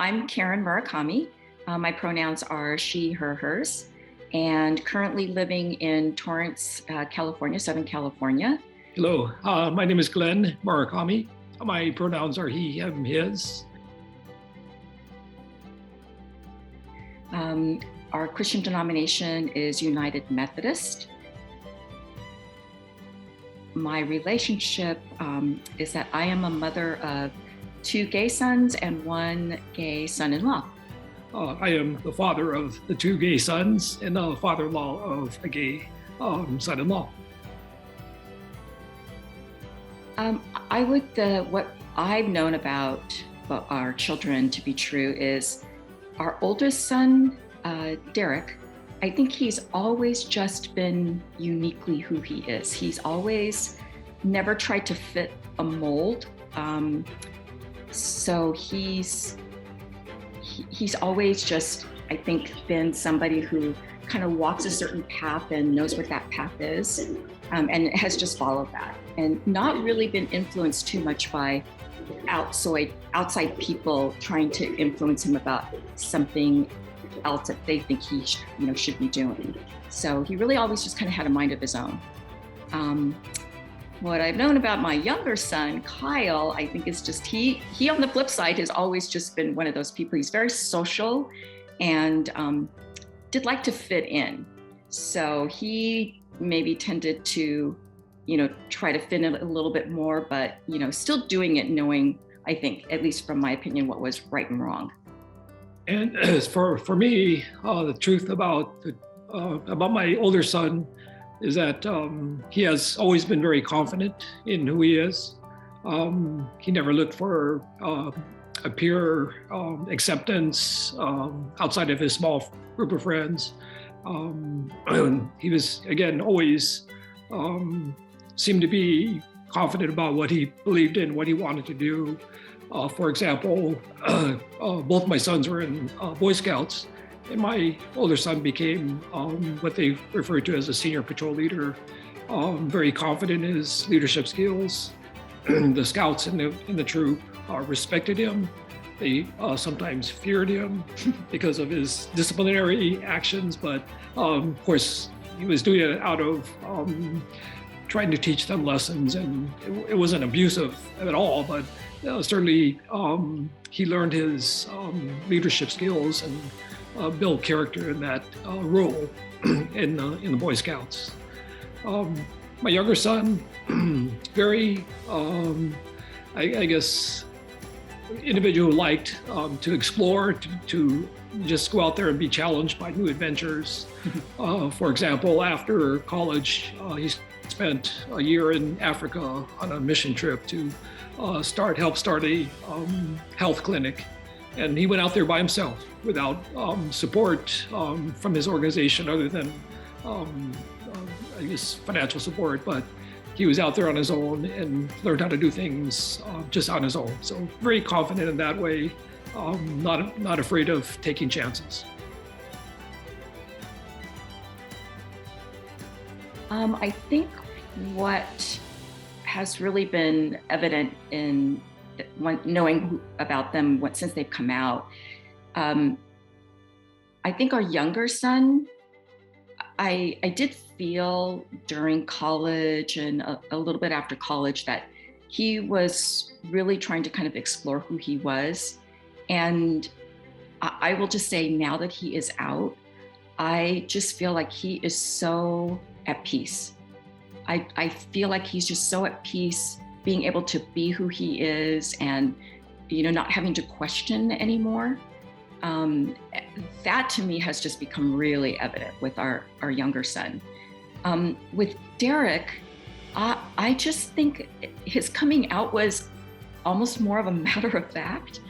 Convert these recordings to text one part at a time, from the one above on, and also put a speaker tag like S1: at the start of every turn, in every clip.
S1: I'm Karen Murakami. My pronouns are she, her, hers, and currently living in Torrance, California, Southern California.
S2: Hello, my name is Glenn Murakami. My pronouns are he, him, his.
S1: Our Christian denomination is United Methodist. My relationship is that I am a mother of 2 gay sons and 1 gay son-in-law.
S2: I am the father of the 2 gay sons and the father-in-law of a gay son-in-law.
S1: What I've known about our children to be true is our oldest son, Derek, I think he's always just been uniquely who he is. He's always never tried to fit a mold. So he's always just, I think, been somebody who kind of walks a certain path and knows what that path is, and has just followed that, and not really been influenced too much by outside people trying to influence him about something else that they think he should be doing. So he really always just kind of had a mind of his own. What I've known about my younger son, Kyle, I think is just he on the flip side has always just been one of those people. He's very social and did like to fit in. So he maybe tended to, try to fit in a little bit more, but, still doing it knowing, I think, at least from my opinion, what was right and wrong.
S2: And as for me, the truth about my older son is that he has always been very confident in who he is. He never looked for a peer acceptance outside of his small group of friends. He was, again, always seemed to be confident about what he believed in, what he wanted to do. For example, both my sons were in Boy Scouts, and my older son became what they refer to as a senior patrol leader, very confident in his leadership skills. The scouts in the troop respected him. They sometimes feared him because of his disciplinary actions, but of course, he was doing it out of trying to teach them lessons, and it wasn't abusive at all, but certainly he learned his leadership skills and build character in that role in the Boy Scouts. My younger son, very, I guess, individual who liked to explore, to just go out there and be challenged by new adventures. For example, after college, he spent a year in Africa on a mission trip to help start a health clinic. And he went out there by himself without support from his organization other than, I guess, financial support. But he was out there on his own and learned how to do things just on his own. So very confident in that way, not afraid of taking chances.
S1: I think what has really been evident in knowing about them since they've come out, I think our younger son, I did feel during college and a little bit after college that he was really trying to kind of explore who he was. And I will just say, now that he is out, I just feel like he is so at peace. I feel like he's just so at peace being able to be who he is and, not having to question anymore. That to me has just become really evident with our younger son. With Derek, I just think his coming out was almost more of a matter of fact.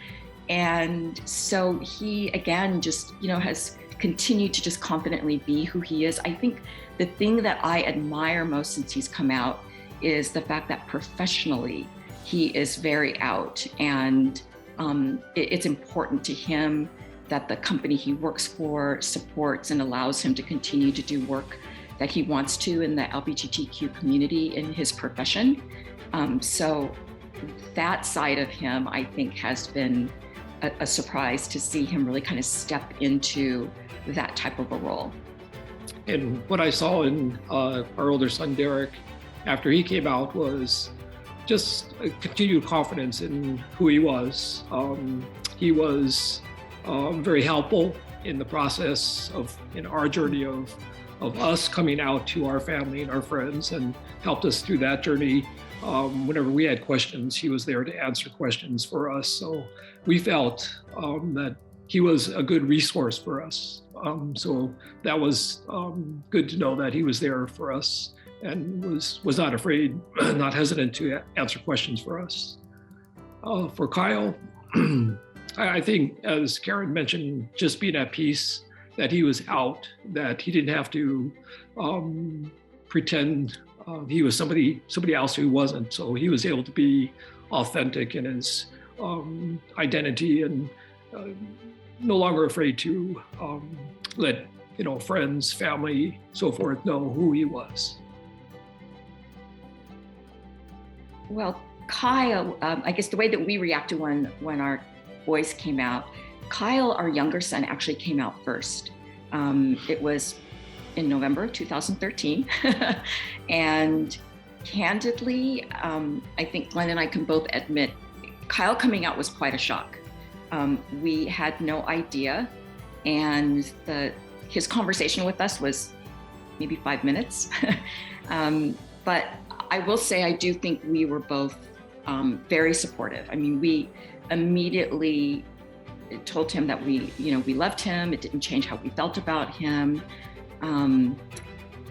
S1: And so he, again, just, has continued to just confidently be who he is. I think the thing that I admire most since he's come out is the fact that professionally he is very out, and it's important to him that the company he works for supports and allows him to continue to do work that he wants to in the LGBTQ community in his profession. So that side of him, I think, has been a surprise to see him really kind of step into that type of a role.
S2: And what I saw in our older son, Derek, after he came out was just a continued confidence in who he was. He was very helpful in the process in our journey of us coming out to our family and our friends, and helped us through that journey. Whenever we had questions, he was there to answer questions for us. So we felt that he was a good resource for us. So that was good to know that he was there for us and was not afraid, not hesitant to answer questions for us. For Kyle, I think, as Karen mentioned, just being at peace that he was out, that he didn't have to pretend he was somebody else who wasn't. So he was able to be authentic in his identity, and no longer afraid to let friends, family, so forth know who he was.
S1: Well, Kyle, I guess the way that we reacted when our boys came out, Kyle, our younger son, actually came out first. It was in November of 2013. And candidly, I think Glenn and I can both admit, Kyle coming out was quite a shock. We had no idea. And his conversation with us was maybe 5 minutes. But I will say, I do think we were both very supportive. I mean, we immediately told him that we loved him. It didn't change how we felt about him.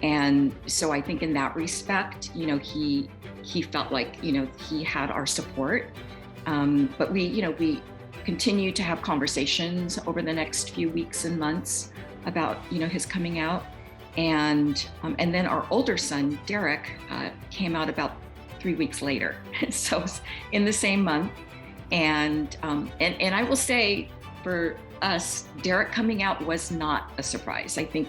S1: And so I think in that respect, he felt like, he had our support. But we continued to have conversations over the next few weeks and months about, his coming out. And then our older son, Derek, came out about 3 weeks later. So in the same month. And I will say, for us, Derek coming out was not a surprise. I think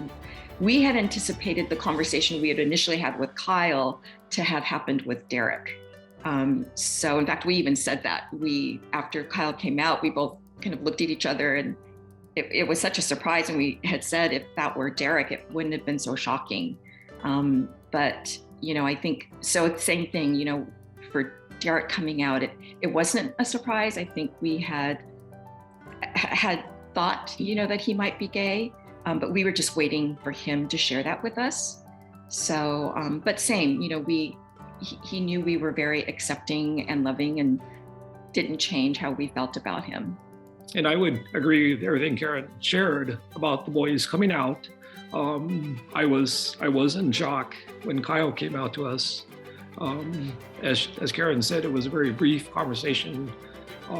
S1: we had anticipated the conversation we had initially had with Kyle to have happened with Derek. So in fact, we even said that. After Kyle came out, we both kind of looked at each other, and it was such a surprise. And we had said, if that were Derek, it wouldn't have been so shocking. But I think, so same thing, for Derek coming out, it wasn't a surprise. I think we had thought, that he might be gay, but we were just waiting for him to share that with us. So, but same, he knew we were very accepting and loving, and didn't change how we felt about him.
S2: And I would agree with everything Karen shared about the boys coming out. I was in shock when Kyle came out to us. As Karen said, it was a very brief conversation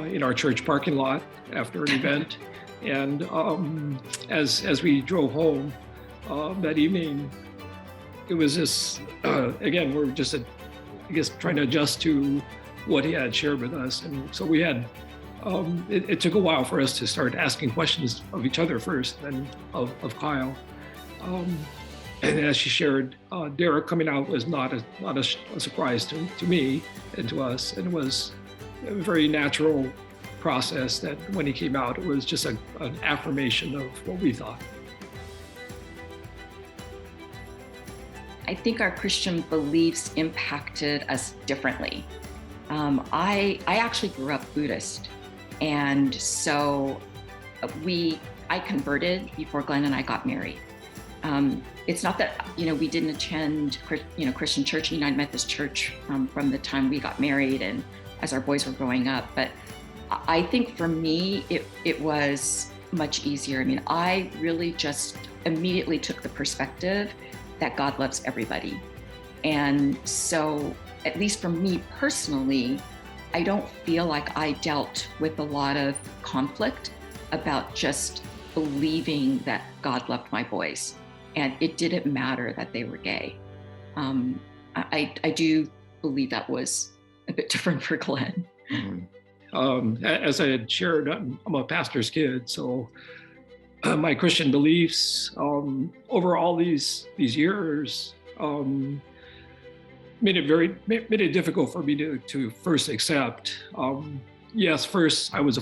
S2: in our church parking lot after an event. And as we drove home that evening, it was just, again, we're just, trying to adjust to what he had shared with us. And so we had, it took a while for us to start asking questions of each other first, then of Kyle. And as she shared, Derek coming out was not a surprise to me and to us. And it was a very natural process that when he came out, it was just an affirmation of what we thought.
S1: I think our Christian beliefs impacted us differently. I actually grew up Buddhist. And so I converted before Glenn and I got married. It's not that, we didn't attend, Christian Church, United Methodist Church from the time we got married and as our boys were growing up. But I think for me, it was much easier. I mean, I really just immediately took the perspective that God loves everybody. And so, at least for me personally, I don't feel like I dealt with a lot of conflict about just believing that God loved my boys. And it didn't matter that they were gay. I do believe that was a bit different for Glenn.
S2: Mm-hmm. As I had shared, I'm a pastor's kid, so my Christian beliefs over all these years made it difficult for me to first accept. Yes, first I was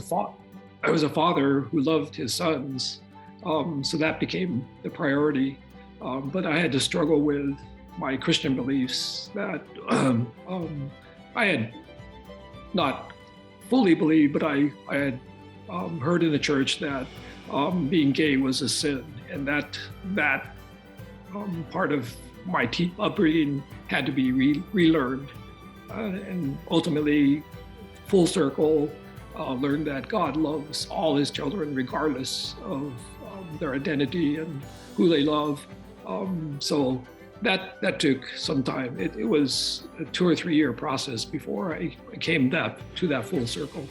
S2: I was a father who loved his sons, so that became the priority. But I had to struggle with my Christian beliefs that I had not fully believed, but I had heard in the church that being gay was a sin, and that part of my upbringing had to be relearned, and ultimately, full circle, learned that God loves all his children regardless of their identity and who they love. So that took some time. It was a 2 or 3 year process before I came to that full circle.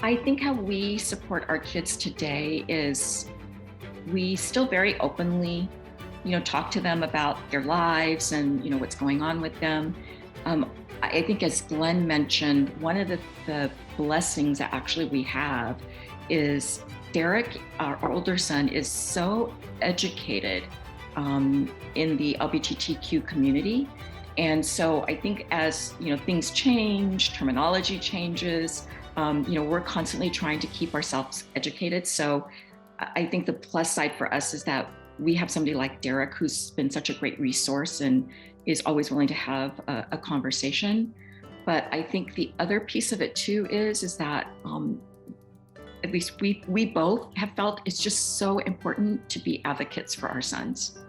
S1: I think how we support our kids today is we still very openly, talk to them about their lives and, what's going on with them. I think as Glenn mentioned, one of the blessings that actually we have is Derek, our older son, is so educated in the LGBTQ community. And so I think as, things change, terminology changes, we're constantly trying to keep ourselves educated. So I think the plus side for us is that we have somebody like Derek who's been such a great resource and is always willing to have a conversation. But I think the other piece of it too is that at least we both have felt it's just so important to be advocates for our sons.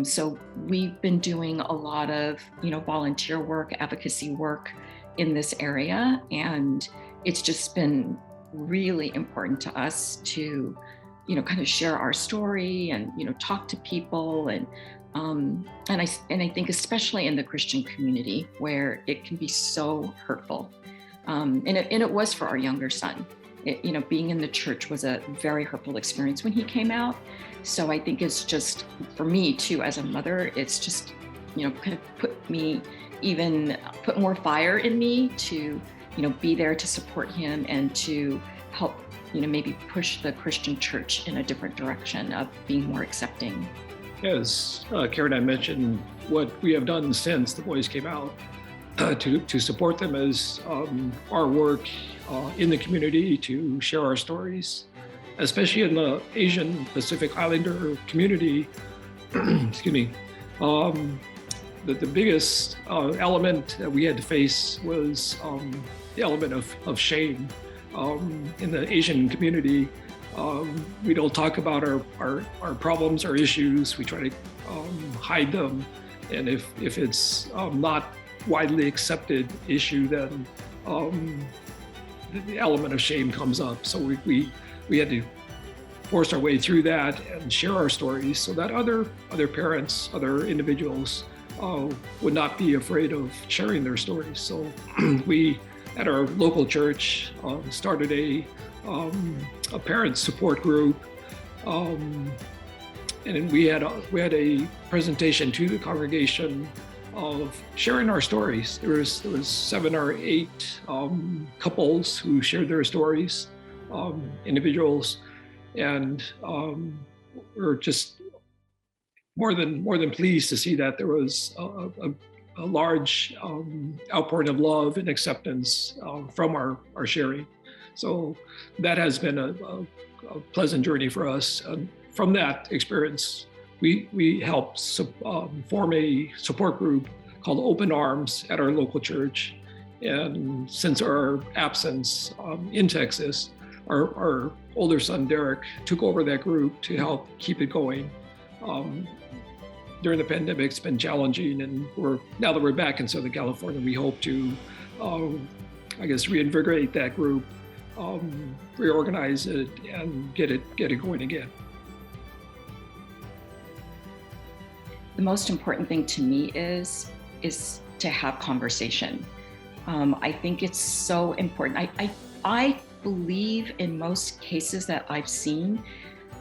S1: So we've been doing a lot of, volunteer work, advocacy work in this area. And it's just been really important to us to, kind of share our story and, talk to people. And I think especially in the Christian community where it can be so hurtful. And it was for our younger son. Being in the church was a very hurtful experience when he came out. So I think it's just, for me too, as a mother, it's just, kind of put more fire in me to, be there to support him and to help, maybe push the Christian church in a different direction of being more accepting.
S2: As Karen had mentioned, what we have done since the boys came out to support them is our work in the community to share our stories, especially in the Asian Pacific Islander community. Excuse me. The biggest element that we had to face was the element of shame. In the Asian community, we don't talk about our problems, our issues. We try to hide them. And if it's not widely accepted issue, then the element of shame comes up. So we had to force our way through that and share our stories so that other parents, other individuals would not be afraid of sharing their stories. So we, at our local church, started a parent support group, and we had a presentation to the congregation of sharing our stories. There was 7 or 8 couples who shared their stories, individuals, and we're just more than pleased to see that there was a large outpouring of love and acceptance from our sharing. So that has been a pleasant journey for us. And from that experience, we helped form a support group called Open Arms at our local church. And since our absence in Texas, our older son, Derek, took over that group to help keep it going. During the pandemic, it's been challenging, and now that we're back in Southern California, we hope to, reinvigorate that group, reorganize it, and get it going again.
S1: The most important thing to me is to have conversation. I think it's so important. I believe in most cases that I've seen,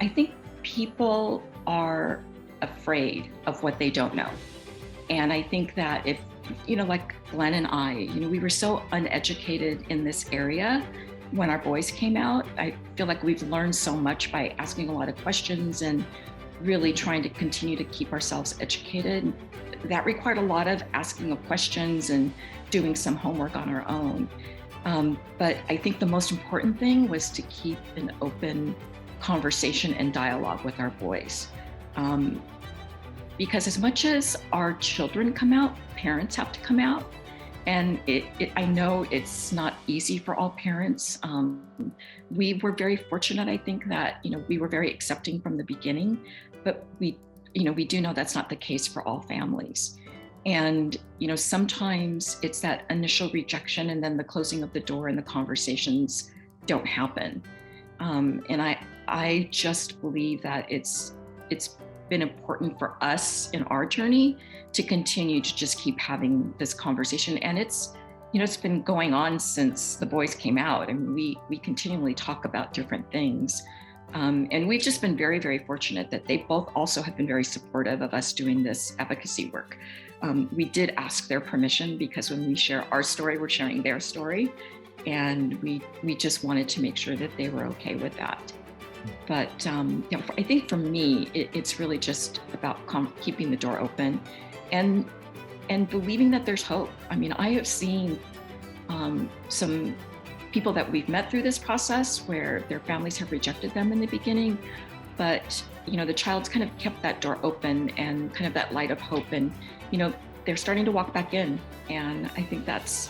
S1: I think people are afraid of what they don't know. And I think that if, like Glenn and I, we were so uneducated in this area when our boys came out. I feel like we've learned so much by asking a lot of questions and really trying to continue to keep ourselves educated. That required a lot of asking of questions and doing some homework on our own. But I think the most important thing was to keep an open conversation and dialogue with our boys. Because as much as our children come out, parents have to come out. And I know it's not easy for all parents. We were very fortunate, I think, that we were very accepting from the beginning, but we do know that's not the case for all families. And sometimes it's that initial rejection, and then the closing of the door and the conversations don't happen. And I just believe that it's been important for us in our journey to continue to just keep having this conversation. And it's been going on since the boys came out, and we continually talk about different things. And we've just been very, very fortunate that they both also have been very supportive of us doing this advocacy work. We did ask their permission, because when we share our story, we're sharing their story. And we just wanted to make sure that they were okay with that. But I think for me, it's really just about keeping the door open and believing that there's hope. I mean, I have seen some people that we've met through this process where their families have rejected them in the beginning, but the child's kind of kept that door open and kind of that light of hope, and they're starting to walk back in, and I think that's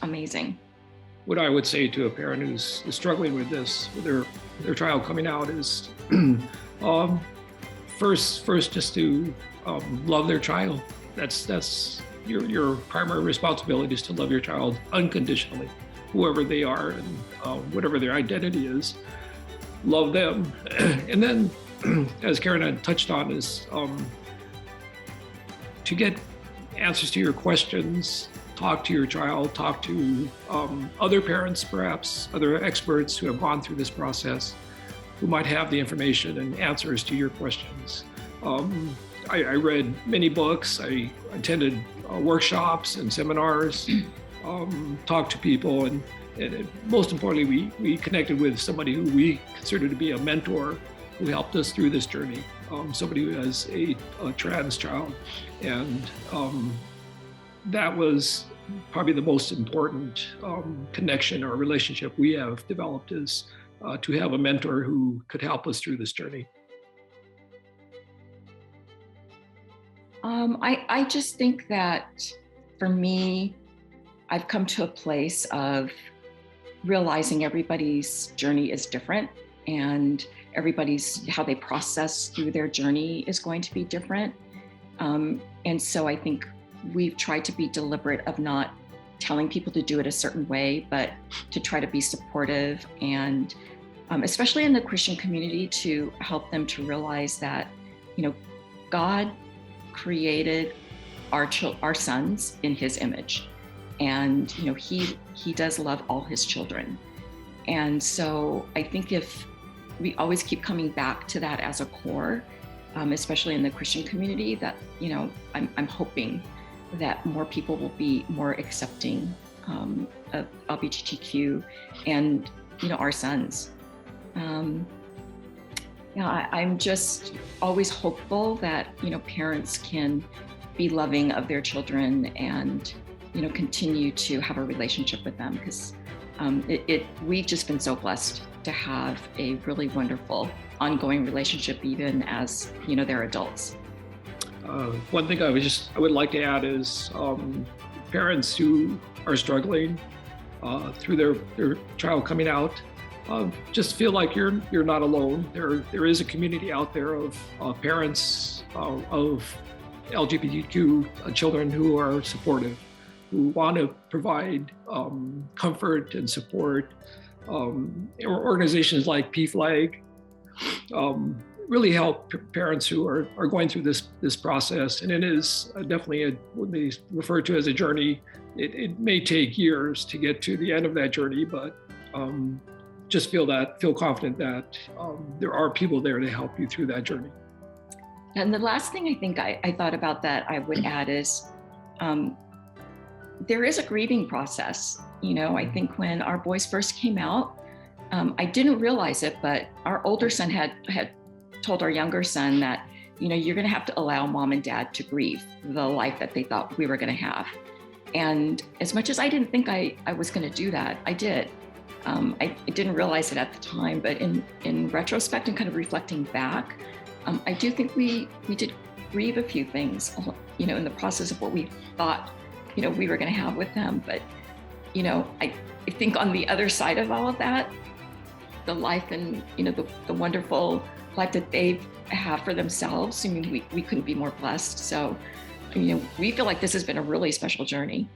S1: amazing.
S2: What I would say to a parent who's struggling with this, with their child coming out, is first just to love their child. That's your primary responsibility, is to love your child unconditionally, whoever they are and whatever their identity is. Love them, and then, as Karen had touched on, is to get answers to your questions. Talk to your child, talk to other parents, perhaps other experts who have gone through this process, who might have the information and answers to your questions. I read many books, I attended workshops and seminars, talked to people, and most importantly, we connected with somebody who we consider to be a mentor, who helped us through this journey, somebody who has a trans child. And that was probably the most important connection or relationship we have developed, is to have a mentor who could help us through this journey.
S1: I just think that for me, I've come to a place of realizing everybody's journey is different, and how they process through their journey is going to be different. And so I think we've tried to be deliberate of not telling people to do it a certain way, but to try to be supportive, and especially in the Christian community, to help them to realize that, God created our sons in His image, and He does love all His children. And so I think if we always keep coming back to that as a core, especially in the Christian community, that I'm hoping that more people will be more accepting of LGBTQ and our sons. I'm just always hopeful that parents can be loving of their children and continue to have a relationship with them, because we've just been so blessed to have a really wonderful ongoing relationship, even as they're adults.
S2: One thing I would like to add is parents who are struggling through their child coming out, just feel like you're not alone. There is a community out there of parents of LGBTQ children who are supportive, who want to provide comfort and support. Organizations like PFLAG really help parents who are going through this process. And it is definitely what they refer to as a journey. It may take years to get to the end of that journey, but just feel confident that there are people there to help you through that journey.
S1: And the last thing I think I thought about that I would add is there is a grieving process. I think when our boys first came out, I didn't realize it, but our older son had told our younger son that, you're going to have to allow mom and dad to grieve the life that they thought we were going to have. And as much as I didn't think I was going to do that, I did. I didn't realize it at the time, but in retrospect and kind of reflecting back, I do think we did grieve a few things, in the process of what we thought, we were going to have with them. But, I think on the other side of all of that, the life and, the wonderful life that they have for themselves, I mean, we couldn't be more blessed. So, we feel like this has been a really special journey.